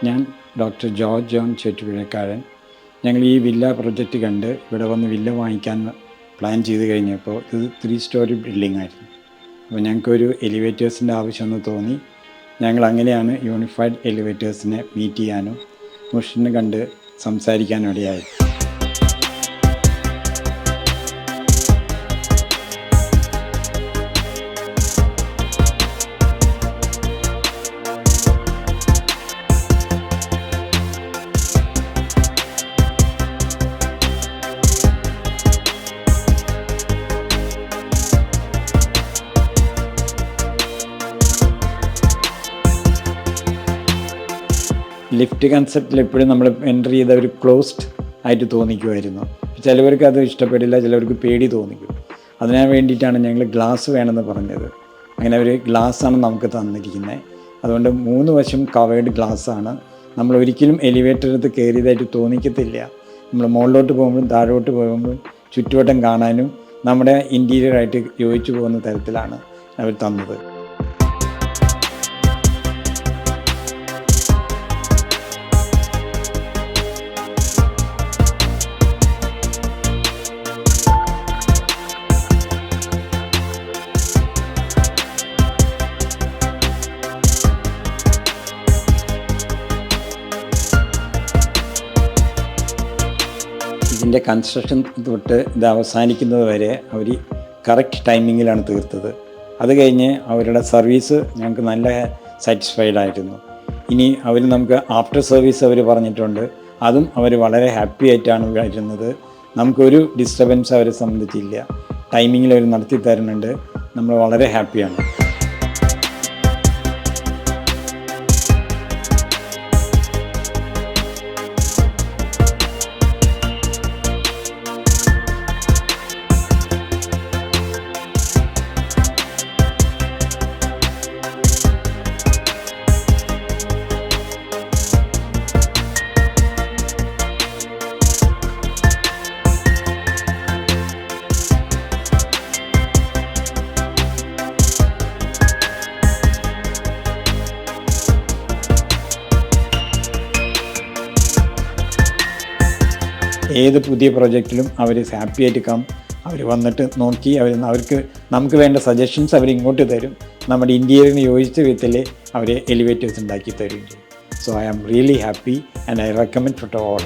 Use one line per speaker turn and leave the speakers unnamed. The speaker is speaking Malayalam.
ഞാൻ ഡോക്ടർ ജോർജ് ജോൺ ചെറ്റുപുഴക്കാരൻ. ഞങ്ങൾ ഈ വില്ല പ്രൊജക്റ്റ് കണ്ട് ഇവിടെ വന്ന് വില്ല വാങ്ങിക്കാൻ പ്ലാൻ ചെയ്ത് കഴിഞ്ഞപ്പോൾ ഇത് 3 സ്റ്റോറി ബിൽഡിംഗ് ആയിരുന്നു. അപ്പോൾ ഞങ്ങൾക്കൊരു എലിവേറ്റേഴ്സിൻ്റെ ആവശ്യമെന്ന് തോന്നി. ഞങ്ങൾ അങ്ങനെയാണ് യൂണിഫൈഡ് എലിവേറ്റേഴ്സിനെ മീറ്റ് ചെയ്യാനും മുഷിനെ കണ്ട് സംസാരിക്കാനും ഇടയായത്. ലിഫ്റ്റ് കൺസെപ്റ്റിൽ എപ്പോഴും നമ്മൾ എൻ്റർ ചെയ്ത ഒരു ക്ലോസ്ഡ് ആയിട്ട് തോന്നിക്കുമായിരുന്നു. ചിലവർക്ക് അത് ഇഷ്ടപ്പെടില്ല, ചിലവർക്ക് പേടി തോന്നിക്കും. അതിനു വേണ്ടിയിട്ടാണ് ഞങ്ങൾ ഗ്ലാസ് വേണമെന്ന് പറഞ്ഞത്. അങ്ങനെ ഒരു ഗ്ലാസ്സാണ് നമുക്ക് തന്നിരിക്കുന്നത്. അതുകൊണ്ട് 3 വശം കവേർഡ് ഗ്ലാസ്സാണ്. നമ്മൾ ഒരിക്കലും എലിവേറ്ററിനകത്ത് കയറിയതായിട്ട് തോന്നിക്കത്തില്ല. നമ്മൾ മുകളിലോട്ട് പോകുമ്പോഴും താഴോട്ട് പോകുമ്പോഴും ചുറ്റുവട്ടം കാണാനും നമ്മുടെ ഇൻറ്റീരിയറായിട്ട് യോജിച്ചു പോകുന്ന തരത്തിലാണ് അവർ തന്നത്. ഇതിൻ്റെ കൺസ്ട്രക്ഷൻ തൊട്ട് ഇത് അവസാനിക്കുന്നത് വരെ അവർ കറക്റ്റ് ടൈമിങ്ങിലാണ് തീർത്തത്. അത് കഴിഞ്ഞ് അവരുടെ സർവീസ് ഞങ്ങൾക്ക് നല്ല സാറ്റിസ്ഫൈഡ് ആയിരുന്നു. ഇനി അവർ നമുക്ക് ആഫ്റ്റർ സർവീസ് അവർ പറഞ്ഞിട്ടുണ്ട്. അതും അവർ വളരെ ഹാപ്പി ആയിട്ടാണ് വരുന്നത്. നമുക്കൊരു ഡിസ്റ്റർബൻസ് അവരെ സംബന്ധിച്ചില്ല. ടൈമിങ്ങിൽ അവർ നടത്തി തരുന്നുണ്ട്. നമ്മൾ വളരെ ഹാപ്പിയാണ്. ഏത് പുതിയ പ്രൊജക്റ്റിലും അവർ ഹാപ്പി ആയിട്ട് അവർ വന്നിട്ട് നോക്കി അവർക്ക് നമുക്ക് വേണ്ട സജഷൻസ് അവർ ഇങ്ങോട്ട് തരും. നമ്മുടെ ഇൻറ്റീരിയറിന് യോജിച്ച വിധത്തിൽ അവർ എലിവേറ്റേഴ്സ് ഉണ്ടാക്കി തരുകയും ചെയ്യും. So I am really happy and I recommend for to all.